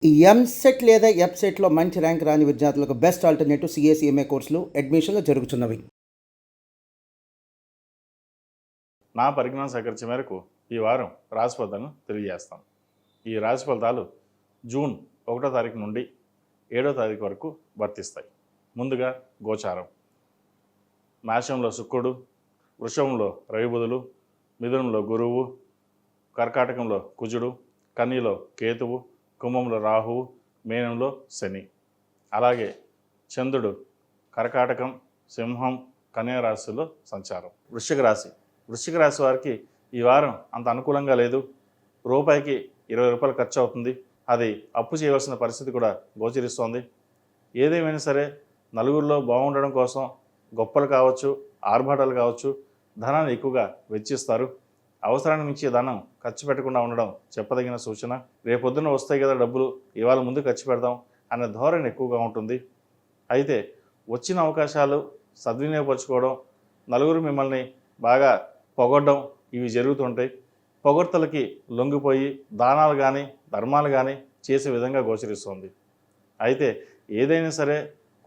ఈ ఎంసెట్ లేదా ఎఫ్సెట్‌లో మంచి ర్యాంక్ రాని విద్యార్థులకు బెస్ట్ ఆల్టర్‌నేటివ్ సీఏసీఎంఏ కోర్సులు అడ్మిషన్‌లు జరుగుతున్నవి. నా పరిజ్ఞానం సేకరించే మేరకు ఈ వారం రాశి ఫలితాలను తెలియజేస్తాను. ఈ రాశి ఫలితాలు జూన్ 1వ తారీఖు నుండి 7వ తారీఖు వరకు వర్తిస్తాయి. ముందుగా గోచారం. మేషంలో శుక్రుడు, వృషభంలో రవి బుధులు, మిథునంలో గురువు, కర్కాటకంలో కుజుడు, కన్యలో కేతువు, కుంభంలో రాహువు, మీనంలో శని. అలాగే చంద్రుడు కర్కాటకం, సింహం, కన్యా రాశిలో సంచారం. వృశ్చిక రాశి వారికి ఈ వారం అంత అనుకూలంగా లేదు. రూపాయికి 20 రూపాయలు ఖర్చు అవుతుంది. అది అప్పు చేయవలసిన పరిస్థితి కూడా గోచరిస్తోంది. ఏదేమైనా సరే నలుగురిలో బాగుండడం కోసం గొప్పలు కావచ్చు, ఆర్భాటాలు కావచ్చు, ధనాన్ని ఎక్కువగా వెచ్చిస్తారు. అవసరాన్ని మించి ధనం ఖర్చు పెట్టకుండా ఉండడం చెప్పదగిన సూచన. రేపొద్దున వస్తాయి కదా డబ్బులు, ఇవాళ ముందు ఖర్చు పెడదాం అనే ధోరణి ఎక్కువగా ఉంటుంది. అయితే వచ్చిన అవకాశాలు సద్వినియోగపరచుకోవడం, నలుగురు మిమ్మల్ని బాగా పొగడ్డం ఇవి జరుగుతుంటాయి. పొగడ్తలకి లొంగిపోయి దానాలు కానీ ధర్మాలు కానీ చేసే విధంగా గోచరిస్తుంది. అయితే ఏదైనా సరే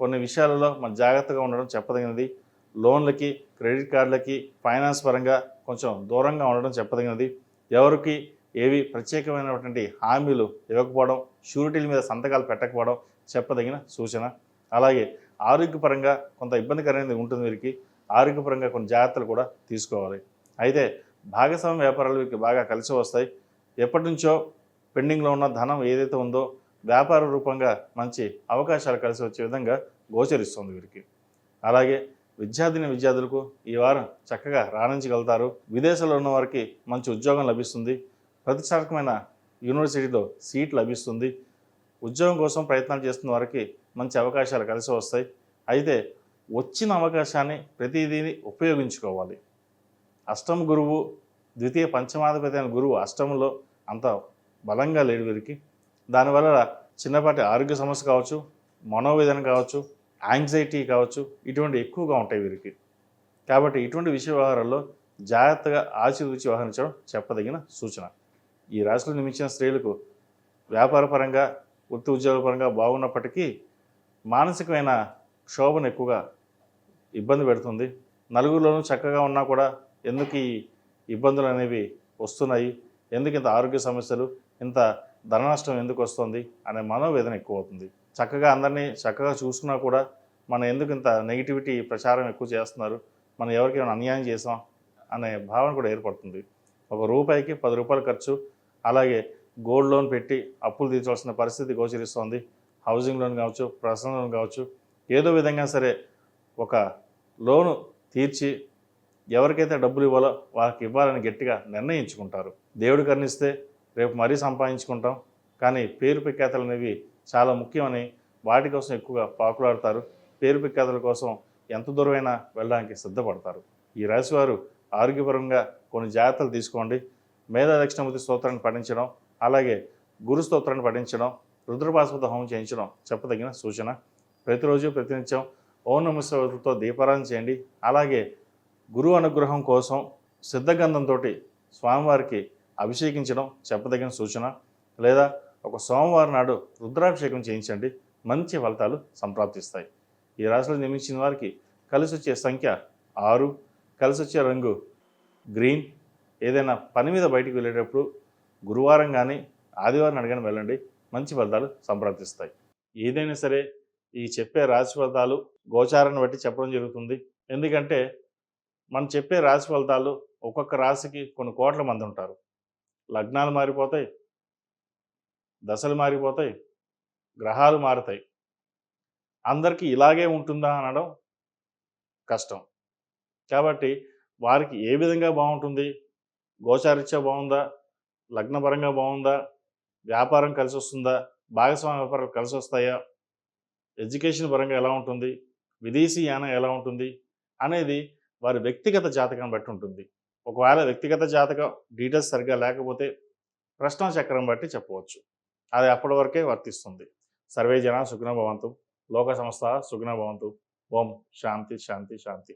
కొన్ని విషయాలలో మన జాగ్రత్తగా ఉండడం చెప్పదగినది. లోన్లకి, క్రెడిట్ కార్డులకి, ఫైనాన్స్ పరంగా కొంచెం దూరంగా ఉండడం చెప్పదగినది. ఎవరికి ఏవి ప్రత్యేకమైనటువంటి హామీలు ఇవ్వకపోవడం, షూరిటీల మీద సంతకాలు పెట్టకపోవడం చెప్పదగిన సూచన. అలాగే ఆరోగ్యపరంగా కొంత ఇబ్బందికరమైనది ఉంటుంది. వీరికి ఆరోగ్యపరంగా కొన్ని జాగ్రత్తలు కూడా తీసుకోవాలి. అయితే భాగస్వామ్య వ్యాపారాలు వీరికి బాగా కలిసి వస్తాయి. ఎప్పటి నుంచో పెండింగ్లో ఉన్న ధనం ఏదైతే ఉందో వ్యాపార రూపంగా మంచి అవకాశాలు కలిసి వచ్చే విధంగా గోచరిస్తుంది వీరికి. అలాగే విద్యార్థులకు ఈ వారం చక్కగా రాణించగలుగుతారు. విదేశాల్లో ఉన్న వారికి మంచి ఉద్యోగం లభిస్తుంది. ప్రతిష్టాత్మకమైన యూనివర్సిటీలో సీట్ లభిస్తుంది. ఉద్యోగం కోసం ప్రయత్నాలు చేస్తున్న వారికి మంచి అవకాశాలు కలిసి వస్తాయి. అయితే వచ్చిన అవకాశాన్ని ప్రతిదీ ఉపయోగించుకోవాలి. అష్టమ గురువు, ద్వితీయ పంచమాధిపతి అయిన గురువు అష్టమంలో అంత బలంగా లేడు వీరికి. దానివల్ల చిన్నపాటి ఆరోగ్య సమస్య కావచ్చు, మనోవేదన కావచ్చు, యాంగ్జైటీ కావచ్చు, ఇటువంటి ఎక్కువగా ఉంటాయి వీరికి. కాబట్టి ఇటువంటి విషయ వ్యవహారాల్లో జాగ్రత్తగా ఆచితూచి వ్యవహరించడం చెప్పదగిన సూచన. ఈ రాశిలో నిమించిన స్త్రీలకు వ్యాపారపరంగా, వృత్తి ఉద్యోగపరంగా బాగున్నప్పటికీ మానసికమైన క్షోభను ఎక్కువగా ఇబ్బంది పెడుతుంది. నలుగురిలోనూ చక్కగా ఉన్నా కూడా ఎందుకు ఈ ఇబ్బందులు అనేవి వస్తున్నాయి, ఎందుకు ఇంత ఆరోగ్య సమస్యలు, ఇంత ధన నష్టం ఎందుకు వస్తుంది అనే మనోవేదన ఎక్కువ అవుతుంది. చక్కగా అందరినీ చక్కగా చూసుకున్నా కూడా మనం ఎందుకు ఇంత నెగిటివిటీ ప్రచారం ఎక్కువ చేస్తున్నారు, మనం ఎవరికైనా అన్యాయం చేసాం అనే భావన కూడా ఏర్పడుతుంది. ఒక రూపాయికి 10 రూపాయలు ఖర్చు. అలాగే గోల్డ్ లోన్ పెట్టి అప్పులు తీర్చవలసిన పరిస్థితి గోచరిస్తోంది. హౌసింగ్ లోన్ కావచ్చు, పర్సనల్ లోన్ కావచ్చు, ఏదో విధంగా సరే ఒక లోను తీర్చి ఎవరికైతే డబ్బులు ఇవ్వాలో వాళ్ళకి ఇవ్వాలని గట్టిగా నిర్ణయించుకుంటారు. దేవుడు కరుణిస్తే రేపు మరీ సంపాదించుకుంటాం, కానీ పేరు ప్రఖ్యాతలు అనేవి చాలా ముఖ్యమని వాటి కోసం ఎక్కువగా పాకులాడతారు. పేరు ప్రఖ్యాతల కోసం ఎంత దూరమైనా వెళ్ళడానికి సిద్ధపడతారు. ఈ రాశివారు ఆరోగ్యపరంగా కొన్ని జాగ్రత్తలు తీసుకోండి. మేధా దక్షిణామూర్తి స్తోత్రాన్ని పఠించడం, అలాగే గురు స్తోత్రాన్ని పఠించడం, రుద్రపాశుపత హోమం చేయించడం చెప్పదగిన సూచన. ప్రతిరోజు ప్రతినిత్యం ఓం నమః శివాయతో దీపారాధన చేయండి. అలాగే గురువు అనుగ్రహం కోసం సిద్ధగంధంతో స్వామివారికి అభిషేకించడం చెప్పదగిన సూచన. లేదా ఒక సోమవారం నాడు రుద్రాభిషేకం చేయించండి, మంచి ఫలితాలు సంప్రాప్తిస్తాయి. ఈ రాశిలో జన్మించిన వారికి కలిసి వచ్చే సంఖ్య 6, కలిసి వచ్చే రంగు గ్రీన్. ఏదైనా పని మీద బయటికి వెళ్ళేటప్పుడు గురువారం కానీ ఆదివారం అడగని వెళ్ళండి, మంచి ఫలితాలు సంప్రాప్తిస్తాయి. ఏదైనా సరే ఈ చెప్పే రాశి ఫలితాలు గోచారాన్ని బట్టి చెప్పడం జరుగుతుంది. ఎందుకంటే మనం చెప్పే రాశి ఫలితాలు ఒక్కొక్క రాశికి కొన్ని కోట్ల మంది ఉంటారు. లగ్నాలు మారిపోతాయి, దశలు మారిపోతాయి, గ్రహాలు మారుతాయి. అందరికీ ఇలాగే ఉంటుందా అనడం కష్టం. కాబట్టి వారికి ఏ విధంగా బాగుంటుంది, గోచారీత్యా బాగుందా, లగ్నపరంగా బాగుందా, వ్యాపారం కలిసి వస్తుందా, భాగస్వామ్య వ్యాపారాలు కలిసి వస్తాయా, ఎడ్యుకేషన్ పరంగా ఎలా ఉంటుంది, విదేశీ యానం ఎలా ఉంటుంది అనేది వారి వ్యక్తిగత జాతకాన్ని బట్టి ఉంటుంది. ఒకవేళ వ్యక్తిగత జాతకం డీటెయిల్స్ సరిగ్గా లేకపోతే ప్రశ్న చక్రం బట్టి చెప్పవచ్చు. అది అప్పటి వరకే వర్తిస్తుంది. సర్వే జన సుఖినో భవంతు, లోక సమస్త సుఖినో భవంతు. ఓం శాంతి శాంతి శాంతి.